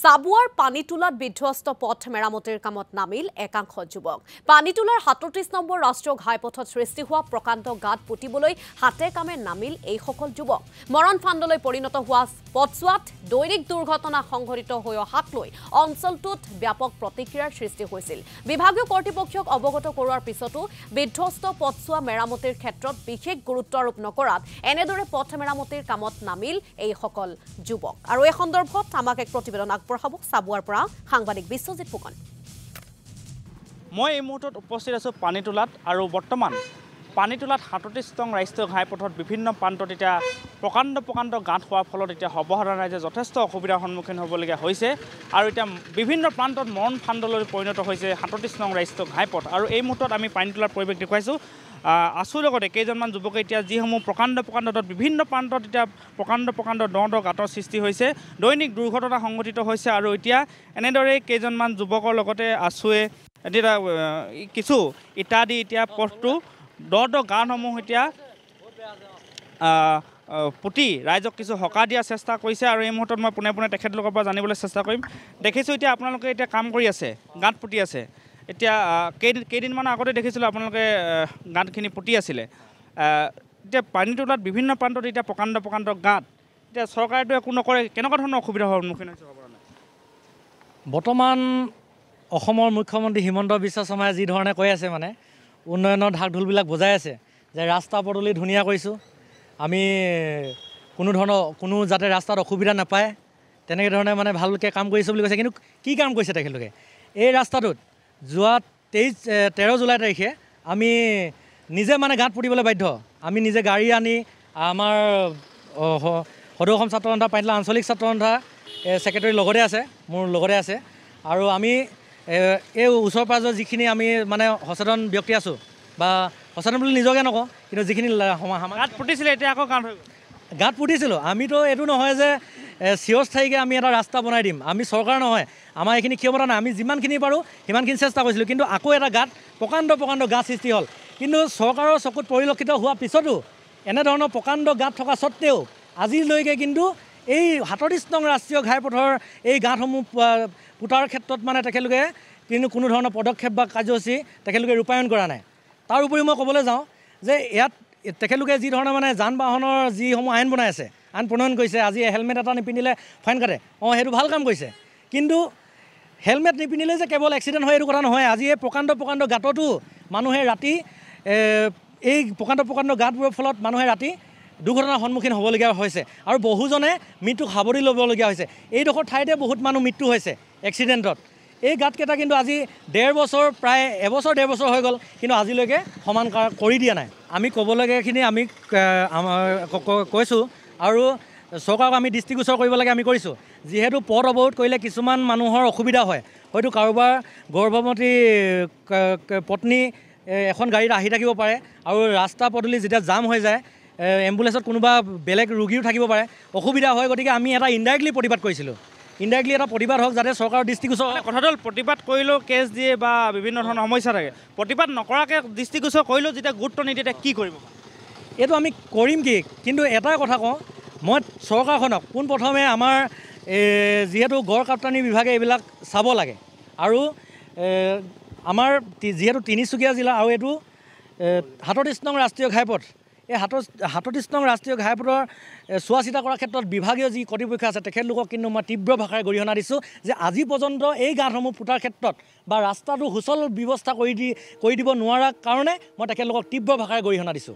সাবুয়াৰ পানীতুলাত বিধ্বস্ত পথ মেৰামতিৰ কামত নামিল একাংশ যুবক। পানীতুলাৰ ৩৭ নম্বৰ ৰাষ্ট্ৰীয় ঘাইপথত সৃষ্টি হোৱা প্ৰকাণ্ড গাঁত পুতিবলৈ হাতে কামে নামিল এই সকল যুৱক। মৰণ ফাণ্ডলৈ পৰিণত হোৱা পথছোৱাত দৈনিক দুৰ্ঘটনা সংঘটিত হৈ অহাক লৈ অঞ্চলটোত ব্যাপক প্ৰতিক্ৰিয়াৰ সৃষ্টি হৈছিল। বিভাগীয় কৰ্তৃপক্ষক অৱগত কৰোৱাৰ পিছতো বিধ্বস্ত পথছোৱা মেৰামতিৰ ক্ষেত্ৰত বিশেষ গুৰুত্ব আৰোপ নকৰাত এনেদৰে পথ মেৰামতিৰ কামত নামিল এই সকল যুৱক। আৰু এই সন্দৰ্ভত আমাক এক প্ৰতিবেদন আগবঢ়াব সাবুৱাৰ পৰা সাংবাদিক বিশ্বজিৎ ফুকন। মই এই মুহূৰ্তত উপস্থিত আছোঁ পানীতুলাত আৰু বৰ্তমান পানীতুলাত ৩৭ নং ৰাষ্ট্ৰীয় ঘাইপথত বিভিন্ন প্ৰান্তত এতিয়া প্ৰকাণ্ড গাঁত হোৱাৰ ফলত এতিয়া সৰ্বসাধাৰণ ৰাইজে যথেষ্ট অসুবিধাৰ সন্মুখীন হ'বলগীয়া হৈছে আৰু এতিয়া বিভিন্ন প্ৰান্তত মৰণ ফাণ্ডলৈ পৰিণত হৈছে ৩৭ নং ৰাষ্ট্ৰীয় ঘাইপথ। আৰু এই মুহূৰ্তত আমি পানীতুলাৰ পৰিৱেশ দেখুৱাইছোঁ। আছোঁ লগতে কেইজনমান যুৱকে এতিয়া যিসমূহ প্ৰকাণ্ড বিভিন্ন প্ৰান্তত এতিয়া প্ৰকাণ্ড দ গাঁতৰ সৃষ্টি হৈছে, দৈনিক দুৰ্ঘটনা সংঘটিত হৈছে আৰু এতিয়া এনেদৰে কেইজনমান যুৱকৰ লগতে আছোৱে এতিয়া কিছু ইটা দি এতিয়া পথটো দ গাঁতসমূহ এতিয়া পুতি ৰাইজক কিছু সকাহ দিয়াৰ চেষ্টা কৰিছে। আৰু এই মুহূৰ্তত মই পোনে তেখেতলোকৰ পৰা জানিবলৈ চেষ্টা কৰিম। দেখিছোঁ এতিয়া আপোনালোকে এতিয়া কাম কৰি আছে, গাঁত পুতি আছে। এতিয়া কেইদিনমানৰ আগতে দেখিছিলোঁ আপোনালোকে গাঁতখিনি পুতি আছিলে। এতিয়া পানীতুলাত বিভিন্ন প্ৰান্তত এতিয়া প্ৰকাণ্ড গাঁত, এতিয়া চৰকাৰেতো একো নকৰে, কেনেকুৱা ধৰণৰ অসুবিধাৰ সন্মুখীন হৈছে? বৰ্তমান অসমৰ মুখ্যমন্ত্ৰী হিমন্ত বিশ্ব শৰ্মাই যি ধৰণে কৈ আছে, মানে উন্নয়নৰ ঢাক ঢোলবিলাক বজাই আছে যে ৰাস্তা পদূলি ধুনীয়া কৰিছোঁ, আমি কোনো যাতে ৰাস্তাত অসুবিধা নাপায় তেনেকৈ ধৰণে মানে ভালকৈ কাম কৰিছোঁ বুলি কৈছে। কিন্তু কি কাম কৰিছে তেখেতলোকে? এই ৰাস্তাটোত যোৱা 13 জুলাই তাৰিখে আমি নিজে মানে গাঁত পুতিবলৈ বাধ্য। আমি নিজে গাড়ী আনি আমাৰ সদৌ অসম ছাত্ৰ সন্থা পানীতুলা আঞ্চলিক ছাত্ৰ সন্থা ছেক্ৰেটাৰী লগতে আছে, মোৰ লগতে আছে। আৰু আমি এই ওচৰ পাঁজৰ যিখিনি আমি মানে সচেতন ব্যক্তি আছোঁ, বা সচেতন বুলি নিজকে নকওঁ, কিন্তু যিখিনি গাঁত পুতিছিলে এতিয়া আকৌ গাঁত পুতিছিলোঁ। আমিতো এইটো নহয় যে চিৰস্থায়ীকৈ আমি এটা ৰাস্তা বনাই দিম, আমি চৰকাৰ নহয়, আমাৰ এইখিনি ক্ষমতা নাই। আমি যিমানখিনি পাৰোঁ সিমানখিনি চেষ্টা কৰিছিলোঁ, কিন্তু আকৌ এটা গাঁত প্ৰকাণ্ড গাঁত সৃষ্টি হ'ল। কিন্তু চৰকাৰৰ চকুত পৰিলক্ষিত হোৱাৰ পিছতো এনেধৰণৰ প্ৰকাণ্ড গাঁত থকা স্বত্তেও আজিলৈকে কিন্তু এই ৩৭ নং ৰাষ্ট্ৰীয় ঘাইপথৰ এই গাঁতসমূহ পুতাৰ ক্ষেত্ৰত মানে তেখেতলোকে কিন্তু কোনো ধৰণৰ পদক্ষেপ বা কাৰ্যসূচী তেখেতলোকে ৰূপায়ণ কৰা নাই। তাৰ উপৰি মই ক'বলৈ যাওঁ যে ইয়াত তেখেতলোকে যি ধৰণে মানে যান বাহনৰ যিসমূহ আইন বনাই আছে, আইন প্ৰণয়ন কৰিছে, আজি হেলমেট এটা নিপিন্ধিলে ফাইন কাটে, সেইটো ভাল কাম কৰিছে। কিন্তু হেলমেট নিপিন্ধিলে যে কেৱল এক্সিডেণ্ট হয় এইটো কথা নহয়। আজি এই প্ৰকাণ্ড গাঁততো মানুহে ৰাতি এই প্ৰকাণ্ড গাঁতবোৰৰ ফলত মানুহে ৰাতি দুৰ্ঘটনাৰ সন্মুখীন হ'বলগীয়া হৈছে আৰু বহুজনে মৃত্যুক সাৱটি ল'বলগীয়া হৈছে। এইডোখৰ ঠাইতে বহুত মানুহ মৃত্যু হৈছে এক্সিডেণ্টত। এই গাঁতকেইটা কিন্তু আজি প্ৰায় এবছৰ 1.5 বছৰ হৈ গ'ল, কিন্তু আজিলৈকে সমান কৰি দিয়া নাই। আমি ক'বলগীয়াখিনি আমি কৈছোঁ আৰু চৰকাৰক আমি দৃষ্টিগোচৰ কৰিব লাগে, আমি কৰিছোঁ। যিহেতু পথ অৱৰোধ কৰিলে কিছুমান মানুহৰ অসুবিধা হয়, হয়তো কাৰোবাৰ গৰ্ভৱতী পত্নী এখন গাড়ীত আহি থাকিব পাৰে আৰু ৰাস্তা পদূলি যেতিয়া জাম হৈ যায়, এম্বুলেঞ্চত কোনোবা বেলেগ ৰোগীও থাকিব পাৰে, অসুবিধা হয়। গতিকে আমি এটা ইনডাইৰেক্টলি প্ৰতিবাদ কৰিছিলোঁ। ইনডাইৰেক্টলি এটা প্ৰতিবাদ হওক, যাতে চৰকাৰৰ দৃষ্টিগোচৰ। কথাটো হ'ল প্ৰতিবাদ কৰিলেও কেছ দিয়ে বা বিভিন্ন ধৰণৰ সমস্যা থাকে, প্ৰতিবাদ নকৰাকৈ দৃষ্টিগোচৰ কৰিলেও যেতিয়া গুৰুত্ব নিদিয়ে তেতিয়া কি কৰিব? এইটো আমি কৰিম কি? কিন্তু এটাই কথা কওঁ, মই চৰকাৰখনক পোনপ্ৰথমে আমাৰ যিহেতু গড় কাপ্তানি বিভাগে এইবিলাক চাব লাগে। আৰু আমাৰ যিহেতু তিনিচুকীয়া জিলা আৰু এইটো ৩৭ নং ৰাষ্ট্ৰীয় ঘাইপথ, এই ৩৭ নং ৰাষ্ট্ৰীয় ঘাইপথৰ চোৱা চিতা কৰাৰ ক্ষেত্ৰত বিভাগীয় যি কৰ্তৃপক্ষ আছে তেখেতলোকক কিন্তু মই তীব্ৰ ভাষাৰে গৰিহণা দিছোঁ যে আজি পৰ্যন্ত এই গাঁতসমূহ পুতাৰ ক্ষেত্ৰত বা ৰাস্তাটো সুচল ব্যৱস্থা কৰি দিব নোৱাৰাৰ কাৰণে মই তেখেতলোকক তীব্ৰ ভাষাৰে গৰিহণা দিছোঁ।